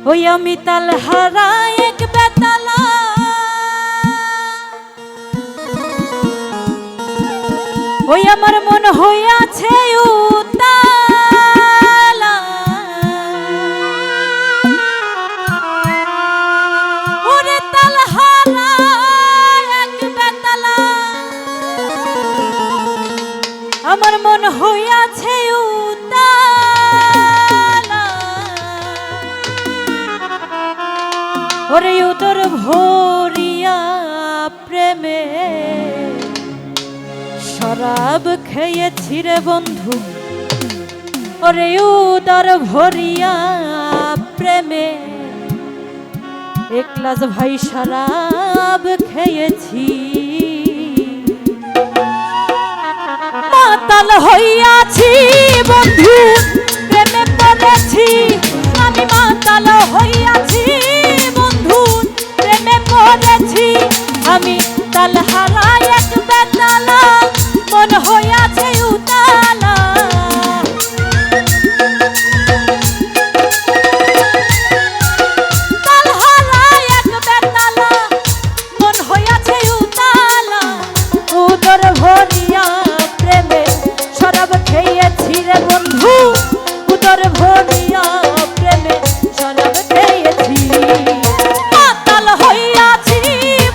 ওই আমি তাল হারা এক বেতালা, ওই আমার মন হইয়াছে উতালা, ওরে তাল হারা এক বেতালা, আমার মন হইয়াছে উতালা, ওরে উদর ভরিয়া প্রেমে শরাব খেয়েছি রে বন্ধু, ওরে উদর ভরিয়া প্রেমে এক গ্লাস ভাই শরাব খেয়েছি। মাতাল হইয়াছি বন্ধু প্রেমে পড়েছি, আমি মাতাল হইয়াছি বন্ধু প্রেমে পড়েছি, আমি তাল হারা এক বেতালা, মন হইয়াছে উতালা, তাল হারা এক বেতালা, মন হইয়াছে উতালা, উদর ভরিয়া প্রেমে শরাব খেয়েছি রে বন্ধু, উদর ভরিয়া প্রেমে শরাব খেয়েছি। মাতাল হইয়াছি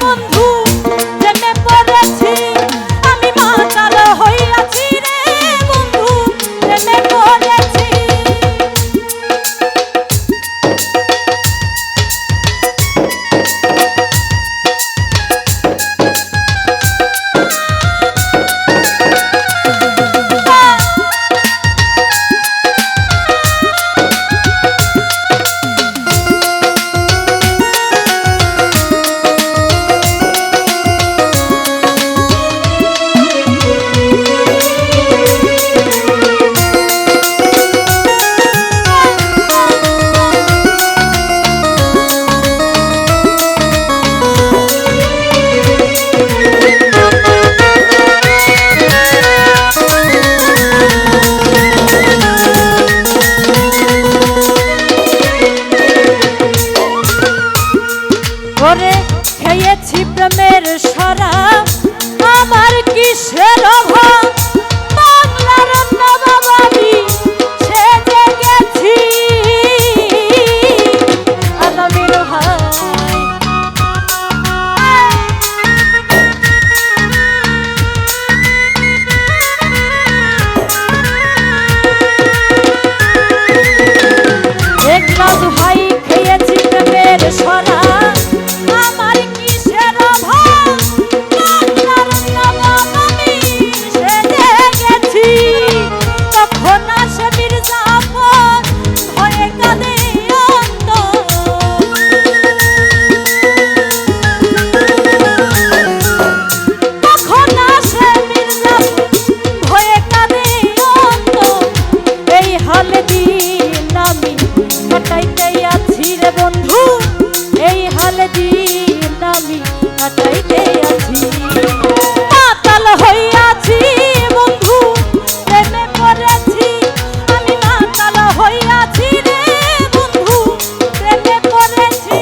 বন্ধু প্রেমে পড়েছি, আমি মাতাল হইয়াছি রে বন্ধু প্রেমে পড়েছি। ওরে খেয়েছি প্রেমের শরাব, আমার কিসের অভাব, বাংলার নবাব আমি সেজে গেছি, আলামির ভাই এক গ্লাস ভাই খেয়েছি প্রেমের শরাব, আমার কিসের অভাব, বাংলার নবাব আমি সেজে গেছি, তখন আসে মির্জাফর ভয়ে কাঁদে অন্তর, তখন আসে মির্জাফর ভয়ে কাঁদে অন্তর, এই হালে দিন আমি কাটাইতে আছি রে বন্ধু, এই হালে দিন আমি কাটাইতে আছি। মাতাল হইয়াছি বন্ধু প্রেমে পড়েছি, আমি মাতাল হইয়াছি রে বন্ধু প্রেমে পড়েছি।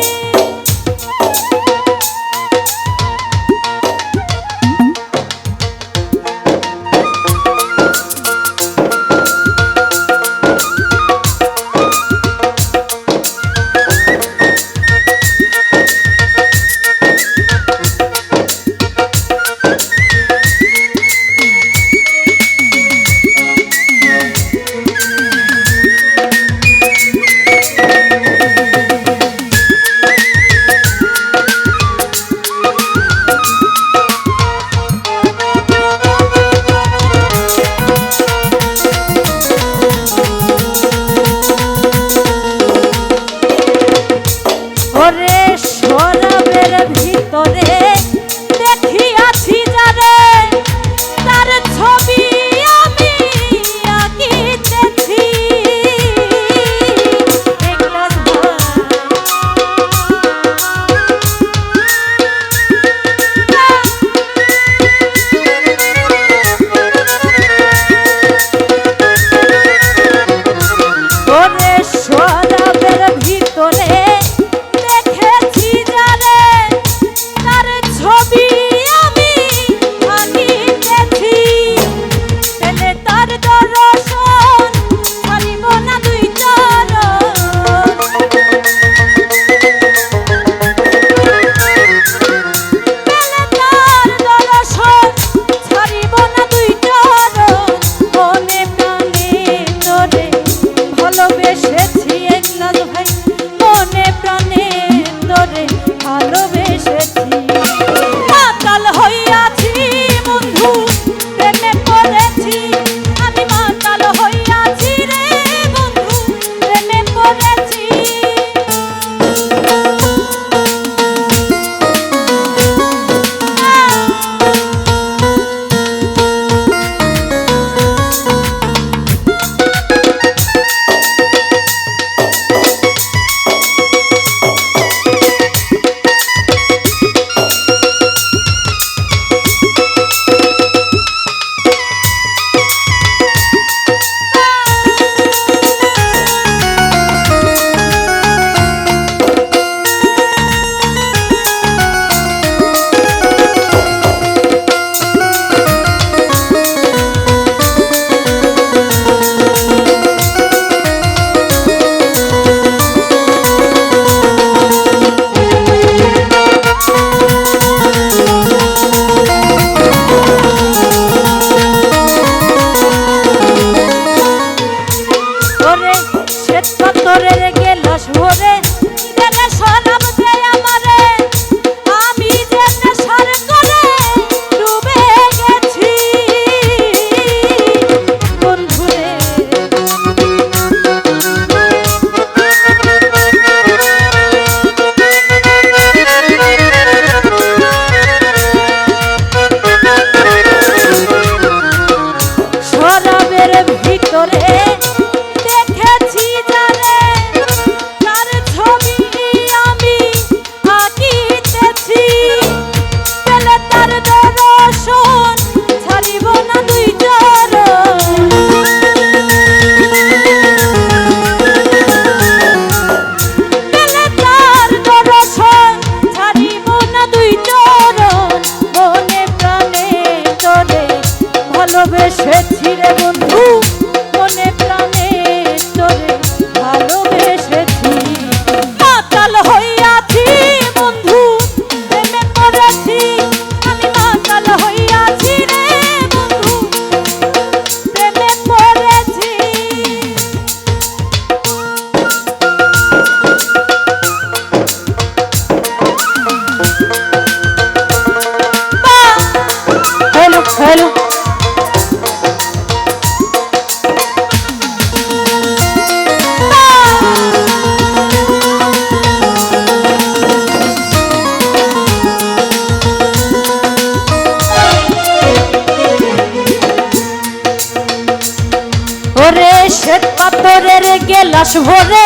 গেলাস ভরে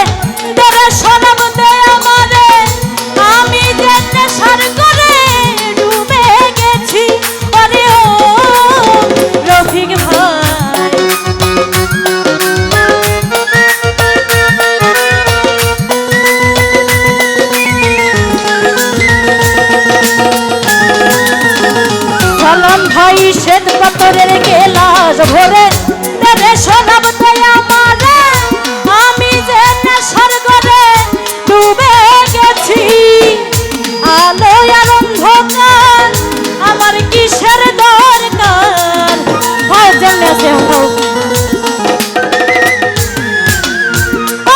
তোরে সরব দে আমারে আমি যে নেশার করে ডুবে গেছি আরে ও রফিক ভাই সালাম ভাই শ্বেত পাথরের গেলাস ভরে তোরে সরব দে আমারে আমি যে নেশার করে ডুবে গেছি আলো আর অন্ধকার আমার কিসের দরকার হয় জেনে আছে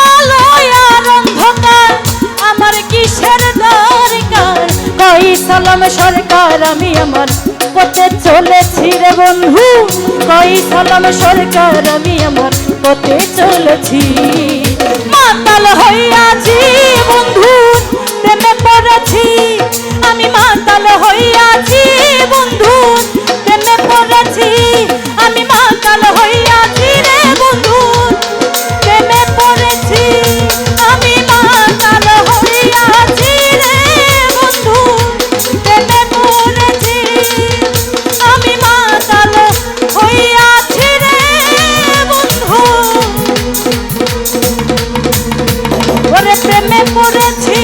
আলো আর অন্ধকার আমার কিসের দরকার কই সালাম সরকার আমি আমার পথে চলেছি রে বন্ধু কই সালাম সরকার আমি আমার পথে চলেছি মাতাল হইয়াছি বন্ধু প্রেমে পড়েছি আমি মাতাল হইয়াছি বন্ধু প্রেমে পড়েছি আমি মাতাল হইয়াছি রে বন্ধু প্রেমে পড়েছি আমি মাতাল হইয়াছি রে বন্ধু প্রেমে পড়েছি আমি মাতাল হইয়াছি রে বন্ধু ওরে প্রেমে পড়েছি